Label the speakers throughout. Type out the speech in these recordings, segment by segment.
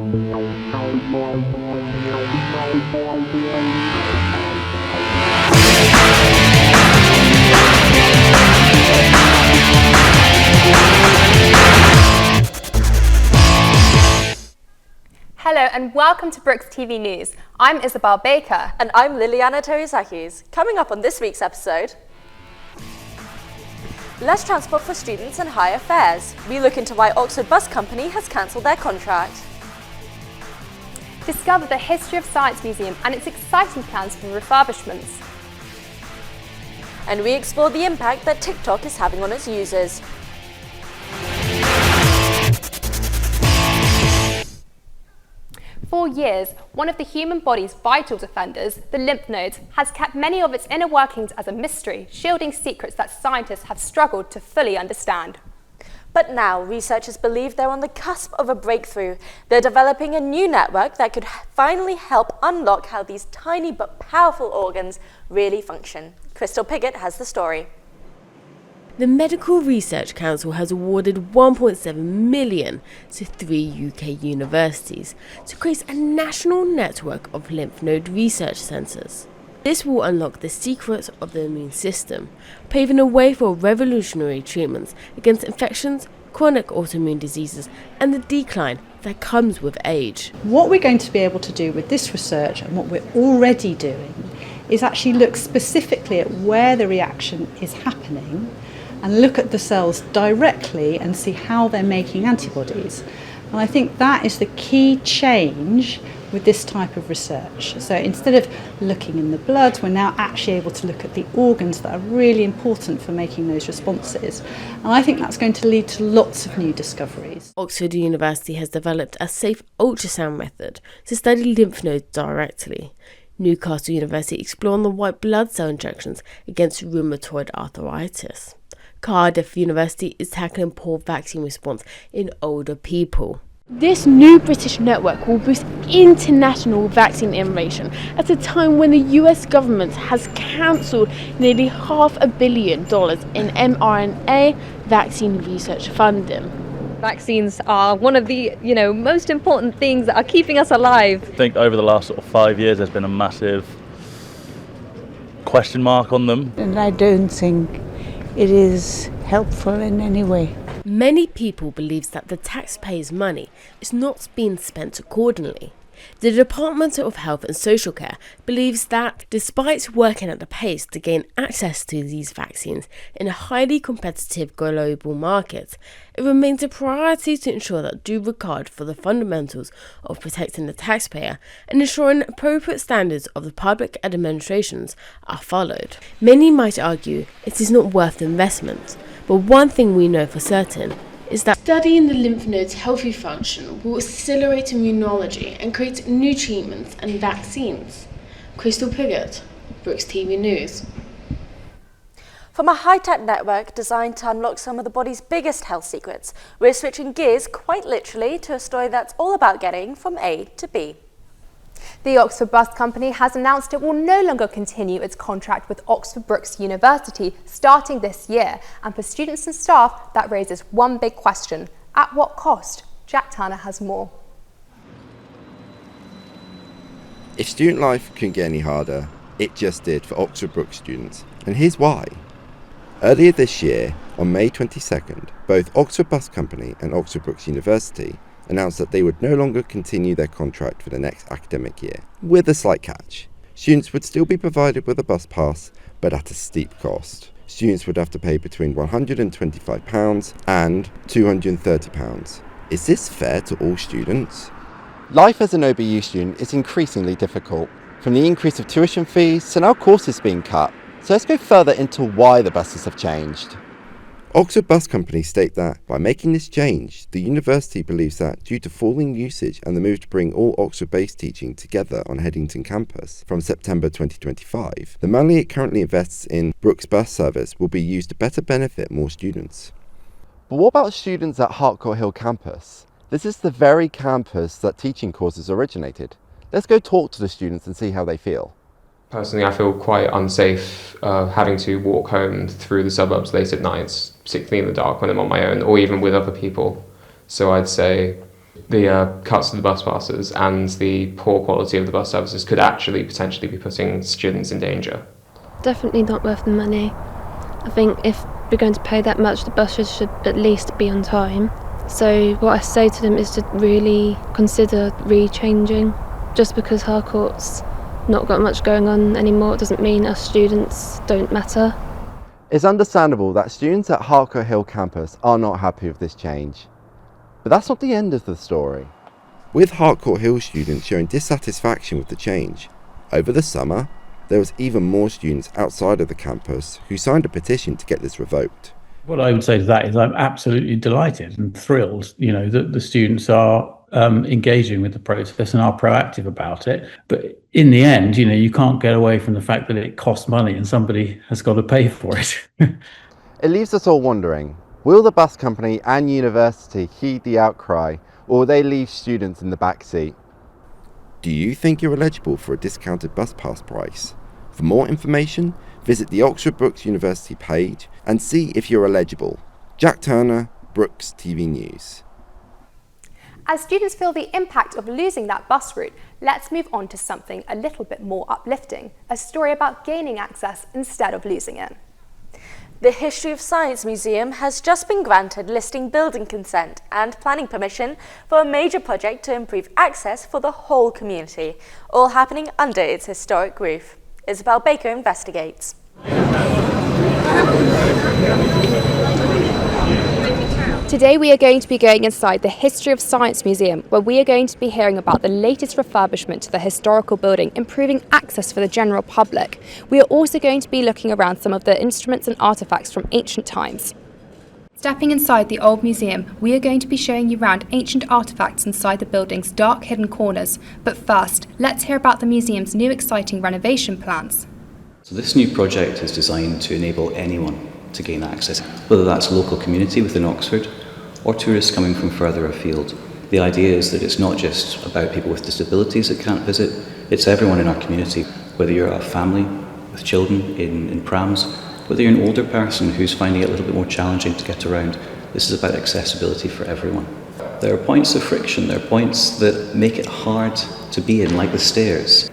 Speaker 1: Hello and welcome to BrookesTV News. I'm Isabel Baker.
Speaker 2: And I'm Liliana Torisakis. Coming up on this week's episode, less transport for students and higher fares. We look into why Oxford Bus Company has cancelled their contract.
Speaker 1: Discover the history of Science Museum and its exciting plans for refurbishments.
Speaker 2: And we explore the impact that TikTok is having on its users.
Speaker 1: For years, one of the human body's vital defenders, the lymph nodes, has kept many of its inner workings as a mystery, shielding secrets that scientists have struggled to fully understand.
Speaker 2: But now, researchers believe they're on the cusp of a breakthrough. They're developing a new network that could finally help unlock how these tiny but powerful organs really function. Crystal Piggott has the story.
Speaker 3: The Medical Research Council has awarded $1.7 million to 3 UK universities to create a national network of lymph node research centres. This will unlock the secrets of the immune system, paving a way for revolutionary treatments against infections, chronic autoimmune diseases, and the decline that comes with age.
Speaker 4: What we're going to be able to do with this research, and what we're already doing, is actually look specifically at where the reaction is happening and look at the cells directly and see how they're making antibodies. And I think that is the key change with this type of research. So instead of looking in the blood, we're now actually able to look at the organs that are really important for making those responses. And I think that's going to lead to lots of new discoveries.
Speaker 3: Oxford University has developed a safe ultrasound method to study lymph nodes directly. Newcastle University exploring the white blood cell injections against rheumatoid arthritis. Cardiff University is tackling poor vaccine response in older people.
Speaker 5: This new British network will boost international vaccine innovation at a time when the US government has cancelled nearly $500 million in mRNA vaccine research funding.
Speaker 6: Vaccines are one of the, most important things that are keeping us alive.
Speaker 7: I think over the last 5 years there's been a massive question mark on them.
Speaker 8: And I don't think it is helpful in any way.
Speaker 3: Many people believe that the taxpayers' money is not being spent accordingly. The Department of Health and Social Care believes that despite working at the pace to gain access to these vaccines in a highly competitive global market, it remains a priority to ensure that due regard for the fundamentals of protecting the taxpayer and ensuring appropriate standards of the public administrations are followed. Many might argue it is not worth the investment, but one thing we know for certain is that
Speaker 5: studying the lymph nodes' healthy function will accelerate immunology and create new treatments and vaccines. Crystal Piggott, BrookesTV News.
Speaker 2: From a high-tech network designed to unlock some of the body's biggest health secrets, we're switching gears quite literally to a story that's all about getting from A to B.
Speaker 1: The Oxford Bus Company has announced it will no longer continue its contract with Oxford Brookes University starting this year, and for students and staff that raises one big question: at what cost? Jack Tanner has more.
Speaker 9: If student life couldn't get any harder, it just did for Oxford Brookes students, and here's why. Earlier this year, on May 22nd, both Oxford Bus Company and Oxford Brookes University announced that they would no longer continue their contract for the next academic year, with a slight catch. Students would still be provided with a bus pass, but at a steep cost. Students would have to pay between £125 and £230. Is this fair to all students?
Speaker 10: Life as an OBU student is increasingly difficult, from the increase of tuition fees to now courses being cut. So let's go further into why the buses have changed.
Speaker 9: Oxford Bus Company state that by making this change, the university believes that due to falling usage and the move to bring all Oxford-based teaching together on Headington campus from September 2025, the money it currently invests in Brookes bus service will be used to better benefit more students.
Speaker 10: But what about students at Harcourt Hill campus? This is the very campus that teaching courses originated. Let's go talk to the students and see how they feel.
Speaker 11: Personally, I feel quite unsafe having to walk home through the suburbs late at nights, particularly in the dark when I'm on my own or even with other people. So I'd say The cuts to the bus passes and the poor quality of the bus services could actually potentially be putting students in danger.
Speaker 12: Definitely not worth the money. I think if we're going to pay that much, the buses should at least be on time. So what I say to them is to really consider re-changing. Just because Harcourt's not got much going on anymore, it doesn't mean us students don't matter.
Speaker 10: It's understandable that students at Harcourt Hill campus are not happy with this change. But that's not the end of the story.
Speaker 9: With Harcourt Hill students showing dissatisfaction with the change, over the summer, there was even more students outside of the campus who signed a petition to get this revoked.
Speaker 13: What I would say to that is I'm absolutely delighted and thrilled, that the students are engaging with the process and are proactive about it. But in the end, you can't get away from the fact that it costs money and somebody has got to pay for it.
Speaker 10: It leaves us all wondering, will the bus company and university heed the outcry, or will they leave students in the back seat?
Speaker 9: Do you think you're eligible for a discounted bus pass price? For more information, visit the Oxford Brookes University page and see if you're eligible. Jack Turner, BrookesTV News.
Speaker 1: As students feel the impact of losing that bus route, let's move on to something a little bit more uplifting, a story about gaining access instead of losing it.
Speaker 2: The History of Science Museum has just been granted listing building consent and planning permission for a major project to improve access for the whole community, all happening under its historic roof. Isabel Baker investigates.
Speaker 1: Today we are going to be going inside the History of Science Museum, where we are going to be hearing about the latest refurbishment to the historical building, improving access for the general public. We are also going to be looking around some of the instruments and artefacts from ancient times. Stepping inside the old museum, we are going to be showing you around ancient artefacts inside the building's dark hidden corners. But first, let's hear about the museum's new exciting renovation plans.
Speaker 14: So this new project is designed to enable anyone to gain access, whether that's a local community within Oxford or tourists coming from further afield. The idea is that it's not just about people with disabilities that can't visit, it's everyone in our community, whether you're a family with children in prams, whether you're an older person who's finding it a little bit more challenging to get around. This is about accessibility for everyone. There are points of friction, there are points that make it hard to be in, like the stairs.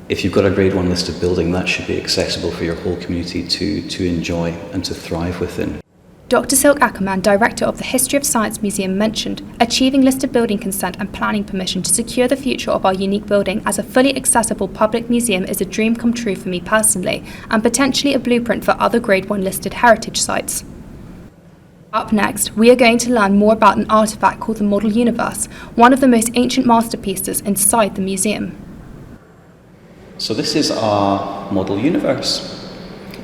Speaker 14: If you've got a Grade 1 listed building, that should be accessible for your whole community to enjoy and to thrive within.
Speaker 1: Dr. Silk Ackerman, Director of the History of Science Museum, mentioned achieving listed building consent and planning permission to secure the future of our unique building as a fully accessible public museum is a dream come true for me personally, and potentially a blueprint for other Grade 1 listed heritage sites. Up next, we are going to learn more about an artefact called the Model Universe, one of the most ancient masterpieces inside the museum.
Speaker 14: So this is our model universe.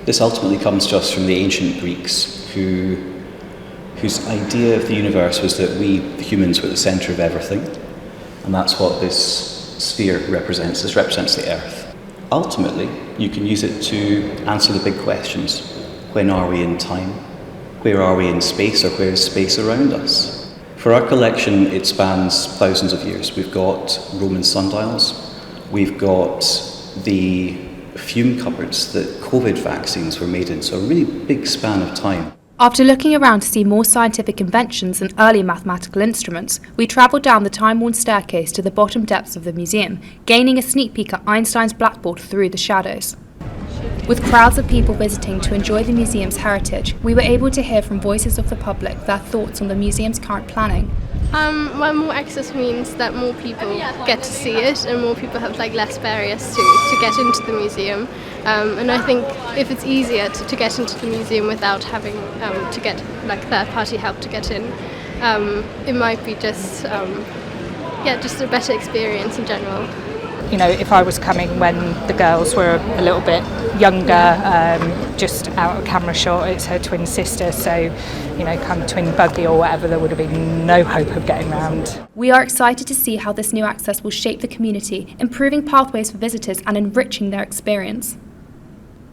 Speaker 14: This ultimately comes to us from the ancient Greeks, whose idea of the universe was that we, the humans, were at the centre of everything, and that's what this sphere represents. This represents the Earth. Ultimately, you can use it to answer the big questions. When are we in time? Where are we in space, or where is space around us? For our collection, it spans thousands of years. We've got Roman sundials, we've got the fume cupboards that COVID vaccines were made in, so a really big span of time.
Speaker 1: After looking around to see more scientific inventions and early mathematical instruments, we travelled down the time-worn staircase to the bottom depths of the museum, gaining a sneak peek at Einstein's blackboard through the shadows. With crowds of people visiting to enjoy the museum's heritage, we were able to hear from voices of the public their thoughts on the museum's current planning.
Speaker 12: Well, more access means that more people get to see it and more people have less barriers to get into the museum. And I think if it's easier to get into the museum without having to get third-party help to get in, it might be just a better experience in general.
Speaker 15: You know, if I was coming when the girls were a little bit younger, just out of camera shot, it's her twin sister, so, come twin buggy or whatever, there would have been no hope of getting round.
Speaker 1: We are excited to see how this new access will shape the community, improving pathways for visitors and enriching their experience.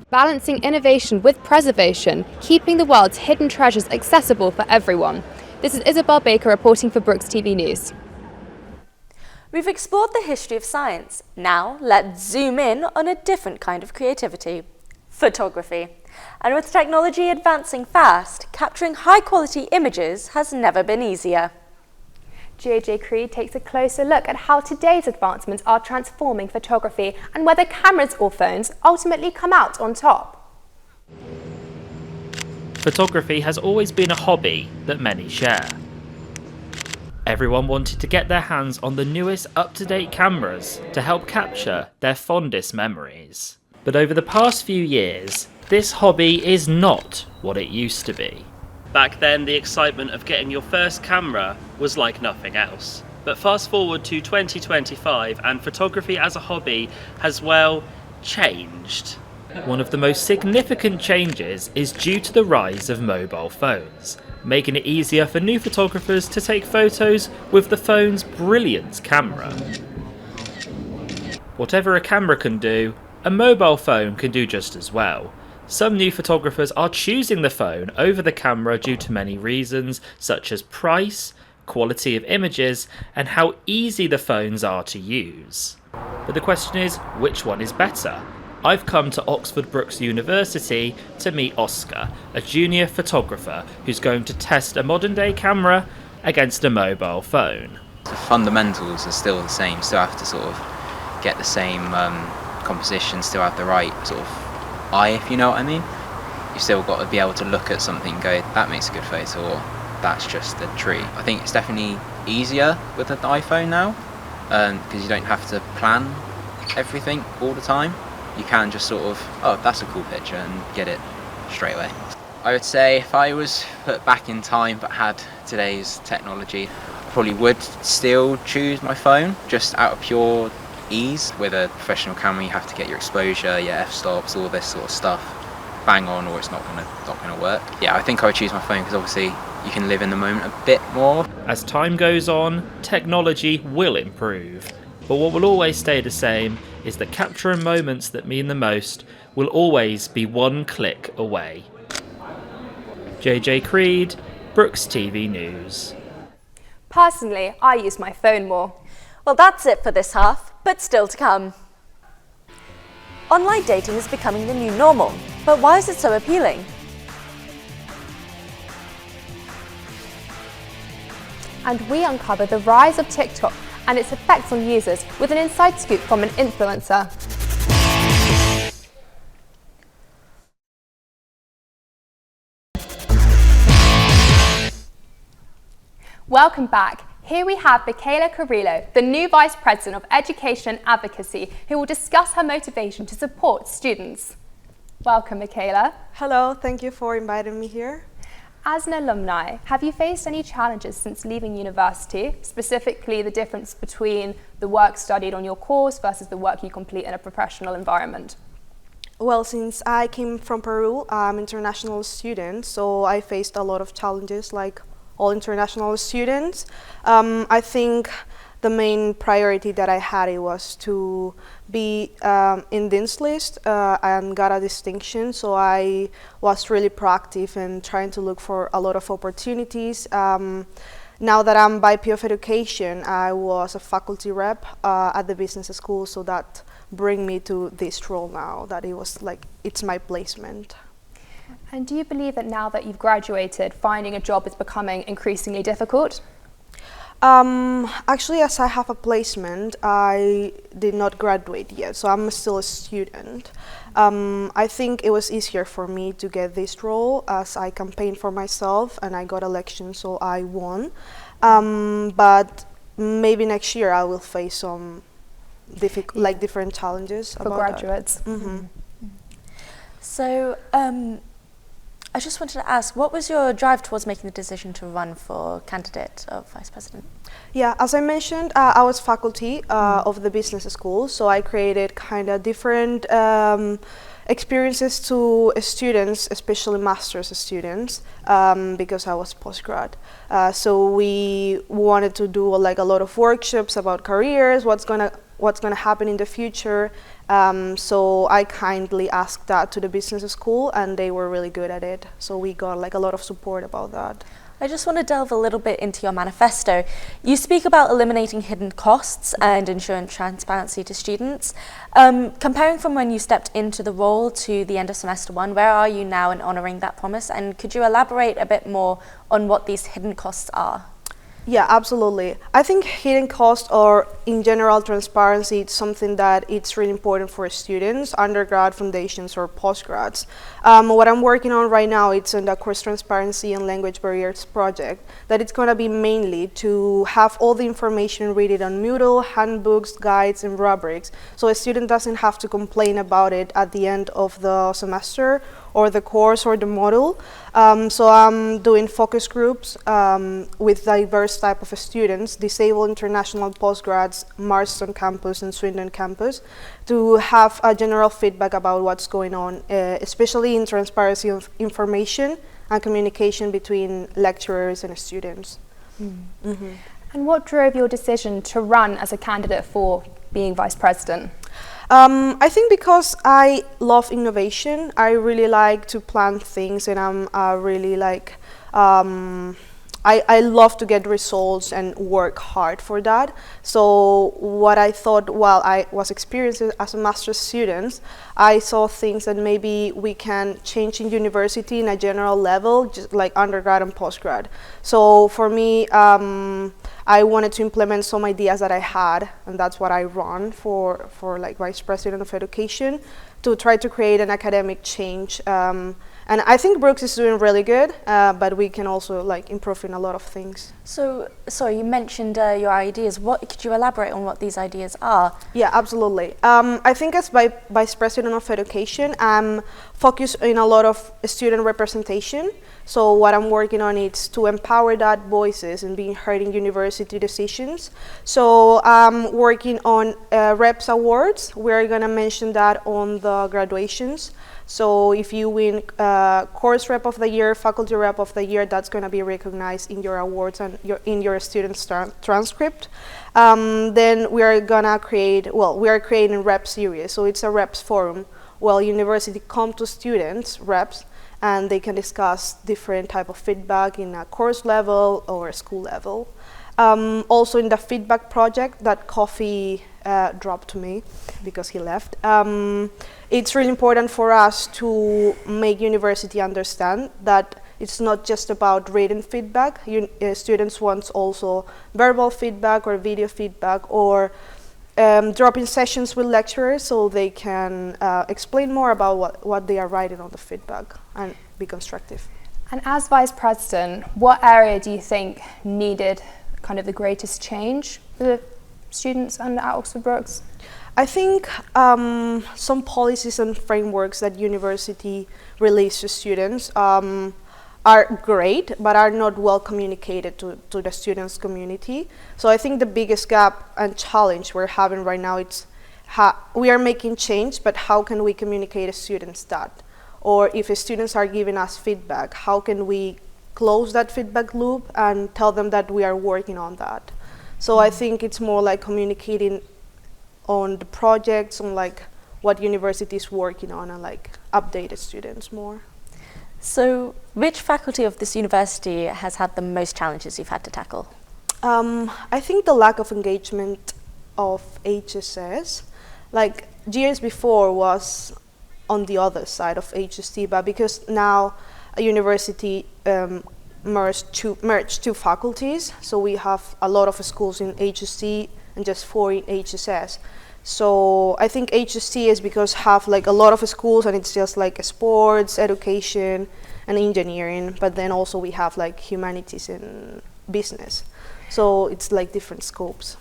Speaker 1: Balancing innovation with preservation, keeping the world's hidden treasures accessible for everyone. This is Isabel Baker reporting for BrookesTV News.
Speaker 2: We've explored the history of science. Now let's zoom in on a different kind of creativity: photography. And with technology advancing fast, capturing high-quality images has never been easier.
Speaker 1: JJ Creed takes a closer look at how today's advancements are transforming photography and whether cameras or phones ultimately come out on top.
Speaker 16: Photography has always been a hobby that many share. Everyone wanted to get their hands on the newest up-to-date cameras to help capture their fondest memories. But over the past few years, this hobby is not what it used to be. Back then, the excitement of getting your first camera was like nothing else. But fast forward to 2025 and photography as a hobby has, well, changed. One of the most significant changes is due to the rise of mobile phones, making it easier for new photographers to take photos with the phone's brilliant camera. Whatever a camera can do, a mobile phone can do just as well. Some new photographers are choosing the phone over the camera due to many reasons, such as price, quality of images, and how easy the phones are to use. But the question is, which one is better? I've come to Oxford Brookes University to meet Oscar, a junior photographer who's going to test a modern-day camera against a mobile phone.
Speaker 17: The fundamentals are still the same, still have to sort of get the same composition, still have the right sort of eye, if you know what I mean. You've still got to be able to look at something and go, that makes a good photo, or that's just a tree. I think it's definitely easier with an iPhone now, because you don't have to plan everything all the time. You can just sort of, oh, that's a cool picture, and get it straight away. I would say if I was put back in time but had today's technology, I probably would still choose my phone, just out of pure ease. With a professional camera, you have to get your exposure, your f-stops, all this sort of stuff bang on, or it's not gonna work. Yeah, I think I would choose my phone because obviously you can live in the moment a bit more.
Speaker 16: As time goes on, technology will improve, but what will always stay the same is that capturing moments that mean the most will always be one click away. JJ Creed, BrookesTV News.
Speaker 1: Personally, I use my phone more.
Speaker 2: Well, that's it for this half, but still to come. Online dating is becoming the new normal, but why is it so appealing?
Speaker 1: And we uncover the rise of TikTok and its effects on users with an inside scoop from an influencer. Welcome back. Here we have Michaela Carrillo, the new Vice President of Education and Advocacy, who will discuss her motivation to support students. Welcome, Michaela.
Speaker 18: Hello, thank you for inviting me here.
Speaker 1: As an alumni, have you faced any challenges since leaving university, specifically the difference between the work studied on your course versus the work you complete in a professional environment?
Speaker 18: Well, since I came from Peru, I'm an international student, so I faced a lot of challenges like all international students. I think the main priority that I had was to be in Dean's List and got a distinction, so I was really proactive in trying to look for a lot of opportunities. Now that I'm VP of Education, I was a faculty rep at the business school, so that bring me to this role now, that it was like, it's my placement.
Speaker 1: And do you believe that now that you've graduated, finding a job is becoming increasingly difficult?
Speaker 18: Actually, as I have a placement, I did not graduate yet, so I'm still a student. I think it was easier for me to get this role as I campaigned for myself and I got elections, so I won. But maybe next year I will face some different challenges
Speaker 1: for graduates.
Speaker 2: So, I just wanted to ask, what was your drive towards making the decision to run for candidate of Vice President?
Speaker 18: Yeah, as I mentioned, I was faculty of the business school, so I created kind of different experiences to students, especially master's students, because I was postgrad. So we wanted to do a lot of workshops about careers, what's gonna happen in the future. So I kindly asked that to the business school, and they were really good at it. So we got a lot of support about that.
Speaker 2: I just want to delve a little bit into your manifesto. You speak about eliminating hidden costs and ensuring transparency to students. Comparing from when you stepped into the role to the end of semester 1, where are you now in honouring that promise? And could you elaborate a bit more on what these hidden costs are?
Speaker 18: Yeah, absolutely. I think hidden cost or in general transparency is something that it's really important for students, undergrad, foundations or postgrads. What I'm working on right now, it's in the course transparency and language barriers project, that it's going to be mainly to have all the information rated on Moodle, handbooks, guides and rubrics, so a student doesn't have to complain about it at the end of the semester or the course or the module. So I'm doing focus groups with diverse type of students, disabled international postgrads, Marston campus and Swindon campus, to have a general feedback about what's going on, especially in transparency of information and communication between lecturers and students.
Speaker 1: And what drove your decision to run as a candidate for being Vice President?
Speaker 18: I think because I love innovation, I really like to plan things, and I'm really like, I love to get results and work hard for that. So what I thought while I was experiencing as a master's student, I saw things that maybe we can change in university in a general level, just like undergrad and postgrad. So for me, I wanted to implement some ideas that I had, and that's what I run for like Vice President of Education, to try to create an academic change. And I think Brooks is doing really good, but we can also like improve in a lot of things.
Speaker 2: So, sorry, you mentioned your ideas. Could you elaborate on what these ideas are?
Speaker 18: Yeah, absolutely. I think as Vice President of Education, I'm focused in a lot of student representation. So what I'm working on is to empower that voices and being heard in university decisions. So I'm working on REPS awards. We're gonna mention that on the graduations. So if you win course rep of the year, faculty rep of the year, that's going to be recognized in your awards and in your student's transcript. Then we are gonna create, we are creating rep series. So it's a reps forum. Well, university come to students, reps, and they can discuss different type of feedback in a course level or a school level. Also in the feedback project that Coffee dropped to me because he left. It's really important for us to make university understand that it's not just about written feedback. Students want also verbal feedback or video feedback, or drop-in sessions with lecturers so they can explain more about what they are writing on the feedback and be constructive.
Speaker 1: And as Vice President, what area do you think needed kind of the greatest change for the students at Oxford Brookes?
Speaker 18: I think some policies and frameworks that university release to students are great, but are not well communicated to the students' community. So I think the biggest gap and challenge we're having right now is we are making change, but how can we communicate to students that? Or if students are giving us feedback, how can we close that feedback loop and tell them that we are working on that? So I think it's more like communicating on the projects, on like what university is working on, and like updated students more.
Speaker 2: So which faculty of this university has had the most challenges you've had to tackle?
Speaker 18: I think the lack of engagement of HSS. Like years before was on the other side of HST, but because now a university merged two faculties, so we have a lot of schools in HST and just 4 in HSS. So I think HST is because have like a lot of schools, and it's just like sports, education, and engineering. But then also we have like humanities and business. So it's like different scopes.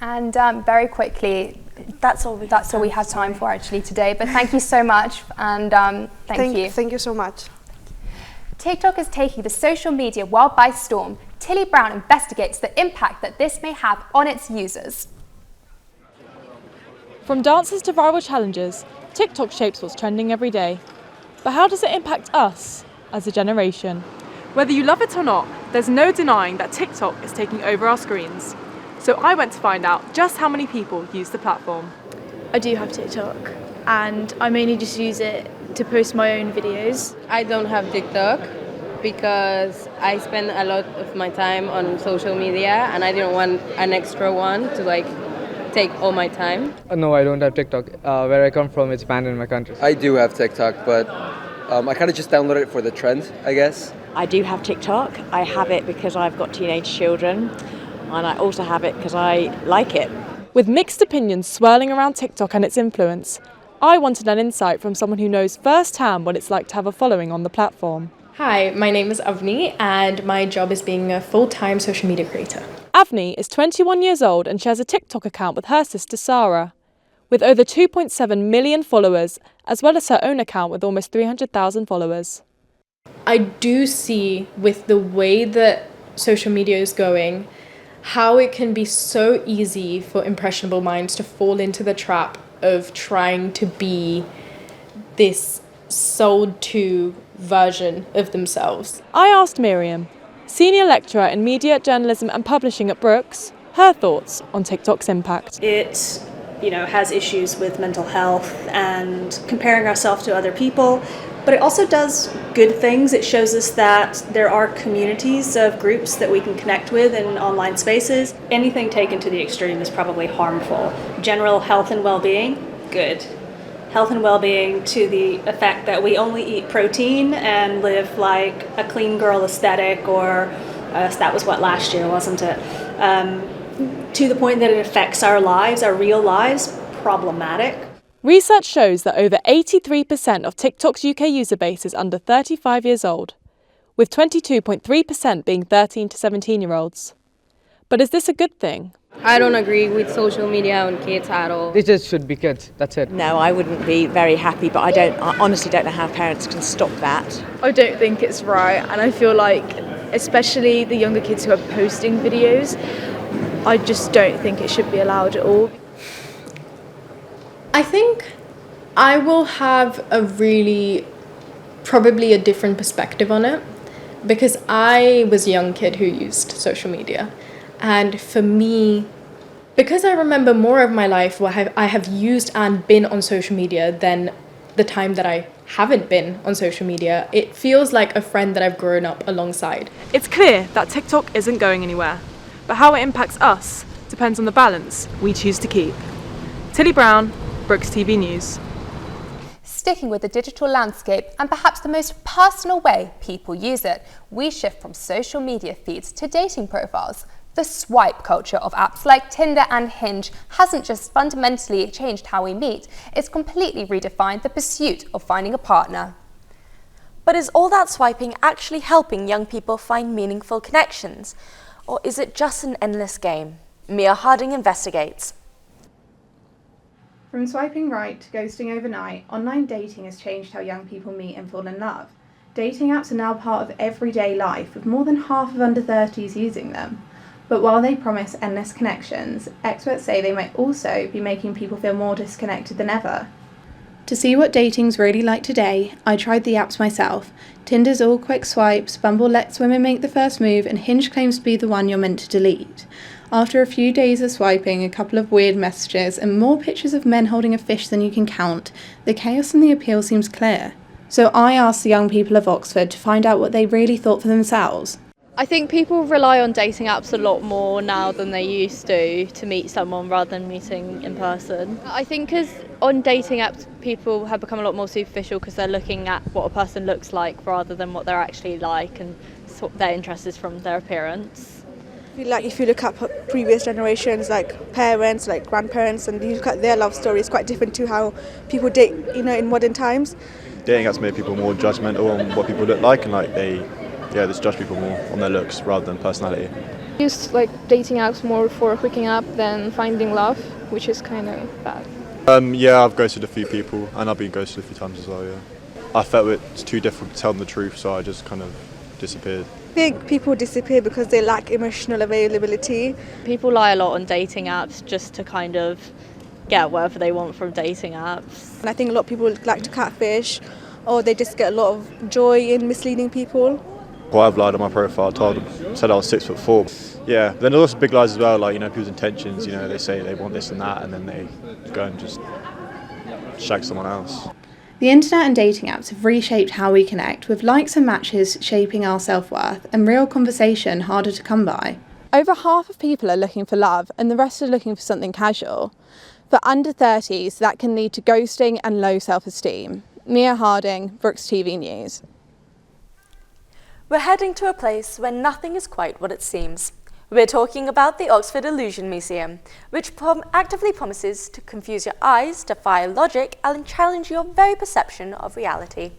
Speaker 1: And very quickly,
Speaker 2: that's all we
Speaker 1: have time for actually today. But thank you so much, and thank you.
Speaker 18: Thank you so much.
Speaker 1: TikTok is taking the social media world by storm. Tilly Brown investigates the impact that this may have on its users.
Speaker 19: From dances to viral challenges, TikTok shapes what's trending every day. But how does it impact us as a generation?
Speaker 20: Whether you love it or not, there's no denying that TikTok is taking over our screens. So I went to find out just how many people use the platform.
Speaker 5: I do have TikTok, and I mainly just use it to post my own videos.
Speaker 21: I don't have TikTok because I spend a lot of my time on social media, and I didn't want an extra one to like take all my time.
Speaker 22: No, I don't have TikTok. Where I come from, it's banned in my country.
Speaker 23: I do have TikTok, but I kind of just downloaded it for the trend, I guess.
Speaker 4: I do have TikTok. I have it because I've got teenage children, and I also have it because I like it.
Speaker 19: With mixed opinions swirling around TikTok and its influence, I wanted an insight from someone who knows firsthand what it's like to have a following on the platform.
Speaker 6: Hi, my name is Avni and my job is being a full-time social media creator.
Speaker 19: Avni is 21 years old and shares a TikTok account with her sister Sarah. With over 2.7 million followers, as well as her own account with almost 300,000 followers.
Speaker 6: I do see with the way that social media is going, how it can be so easy for impressionable minds to fall into the trap of trying to be this sold to version of themselves.
Speaker 19: I asked Miriam, senior lecturer in media, journalism and publishing at Brookes, her thoughts on TikTok's impact.
Speaker 23: It, has issues with mental health and comparing ourselves to other people, but it also does good things. It shows us that there are communities of groups that we can connect with in online spaces. Anything taken to the extreme is probably harmful. General health and well-being, good. Health and well-being to the effect that we only eat protein and live like a clean girl aesthetic, or that was what last year, wasn't it? To the point that it affects our lives, our real lives, problematic.
Speaker 19: Research shows that over 83% of TikTok's UK user base is under 35 years old, with 22.3% being 13 to 17-year-olds. But is this a good thing?
Speaker 21: I don't agree with social media on kids at all.
Speaker 22: They just should be kids, that's it.
Speaker 4: No, I wouldn't be very happy, but I honestly don't know how parents can stop that.
Speaker 24: I don't think it's right, and I feel like, especially the younger kids who are posting videos, I just don't think it should be allowed at all.
Speaker 6: I think I will have probably a different perspective on it, because I was a young kid who used social media. And for me, because I remember more of my life where I have used and been on social media than the time that I haven't been on social media, it feels like a friend that I've grown up alongside.
Speaker 19: It's clear that TikTok isn't going anywhere, but how it impacts us depends on the balance we choose to keep. Tilly Brown, BrookesTV News.
Speaker 1: Sticking with the digital landscape and perhaps the most personal way people use it, we shift from social media feeds to dating profiles. The swipe culture of apps like Tinder and Hinge hasn't just fundamentally changed how we meet, it's completely redefined the pursuit of finding a partner.
Speaker 2: But is all that swiping actually helping young people find meaningful connections? Or is it just an endless game? Mia Harding investigates.
Speaker 25: From swiping right to ghosting overnight, online dating has changed how young people meet and fall in love. Dating apps are now part of everyday life, with more than half of under 30s using them. But while they promise endless connections, experts say they might also be making people feel more disconnected than ever. To see what dating's really like today, I tried the apps myself. Tinder's all quick swipes, Bumble lets women make the first move, and Hinge claims to be the one you're meant to delete. After a few days of swiping, a couple of weird messages, and more pictures of men holding a fish than you can count, the chaos and the appeal seems clear. So I asked the young people of Oxford to find out what they really thought for themselves.
Speaker 26: I think people rely on dating apps a lot more now than they used to meet someone rather than meeting in person. I think because on dating apps people have become a lot more superficial because they're looking at what a person looks like rather than what they're actually like and their interest is from their appearance.
Speaker 27: If you look at previous generations, like parents, like grandparents, and you look at their love story, it's quite different to how people date, in modern times.
Speaker 28: Dating apps made people more judgmental on what people look like, and they just judge people more on their looks rather than personality.
Speaker 12: I used dating apps more for hooking up than finding love, which is kind of bad.
Speaker 28: I've ghosted a few people, and I've been ghosted a few times as well, yeah. I felt it's too difficult to tell them the truth, so I just kind of disappeared.
Speaker 27: I think people disappear because they lack emotional availability.
Speaker 26: People lie a lot on dating apps just to kind of get whatever they want from dating apps.
Speaker 27: And I think a lot of people like to catfish, or they just get a lot of joy in misleading people.
Speaker 28: Well, I've lied on my profile, said I was 6'4". Yeah, then there's also big lies as well, people's intentions, they say they want this and that, and then they go and just shag someone else.
Speaker 25: The internet and dating apps have reshaped how we connect, with likes and matches shaping our self-worth and real conversation harder to come by.
Speaker 19: Over half of people are looking for love and the rest are looking for something casual. For under 30s, that can lead to ghosting and low self-esteem. Mia Harding, BrookesTV News.
Speaker 2: We're heading to a place where nothing is quite what it seems. We're talking about the Oxford Illusion Museum, which actively promises to confuse your eyes, defy logic, and challenge your very perception of reality.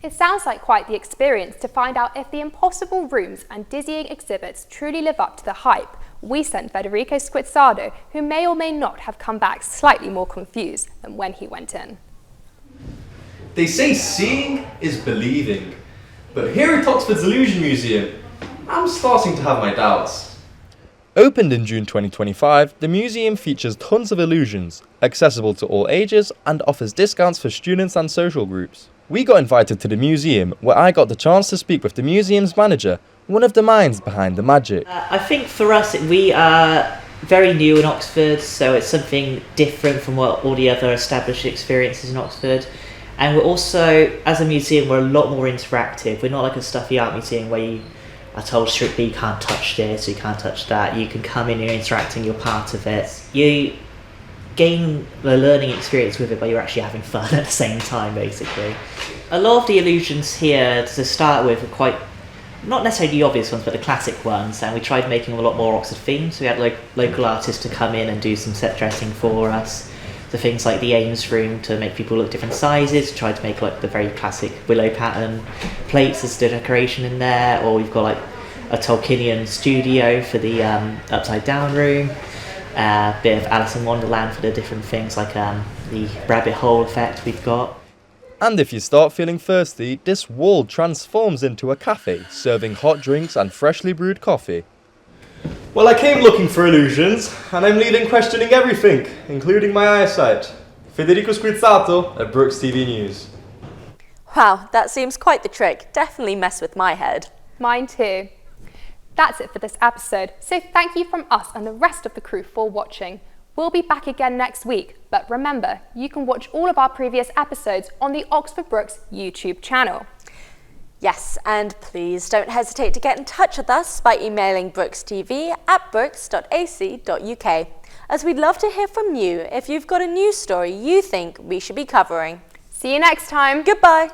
Speaker 1: It sounds like quite the experience to find out if the impossible rooms and dizzying exhibits truly live up to the hype. We sent Federico Squizzardo, who may or may not have come back slightly more confused than when he went in.
Speaker 3: They say seeing is believing, but here at Oxford's Illusion Museum, I'm starting to have my doubts.
Speaker 7: Opened in June 2025, the museum features tons of illusions, accessible to all ages, and offers discounts for students and social groups. We got invited to the museum, where I got the chance to speak with the museum's manager, one of the minds behind the magic.
Speaker 8: I think for us, we are very new in Oxford, so it's something different from what all the other established experiences in Oxford. And we're also, as a museum, we're a lot more interactive. We're not like a stuffy art museum where you are told strictly you can't touch this, you can't touch that. You can come in, you're interacting, you're part of it. You gain the learning experience with it, but you're actually having fun at the same time, basically. A lot of the illusions here, to start with, are quite, not necessarily the obvious ones, but the classic ones, and we tried making them a lot more Oxford themed. So we had local artists to come in and do some set dressing for us. So things like the Ames room to make people look different sizes, tried to make like the very classic willow pattern plates as the decoration in there, or we've got like a Tolkienian studio for the upside down room, a bit of Alice in Wonderland for the different things like the rabbit hole effect we've got.
Speaker 7: And if you start feeling thirsty, this wall transforms into a cafe, serving hot drinks and freshly brewed coffee.
Speaker 3: Well, I came looking for illusions, and I'm leaving questioning everything, including my eyesight. Federico Squizzardo at BrookesTV News.
Speaker 2: Wow, that seems quite the trick. Definitely mess with my head.
Speaker 1: Mine too. That's it for this episode, so thank you from us and the rest of the crew for watching. We'll be back again next week, but remember, you can watch all of our previous episodes on the Oxford Brookes YouTube channel.
Speaker 2: Yes, and please don't hesitate to get in touch with us by emailing BrookesTV at brookes.ac.uk, as we'd love to hear from you if you've got a news story you think we should be covering.
Speaker 1: See you next time.
Speaker 2: Goodbye.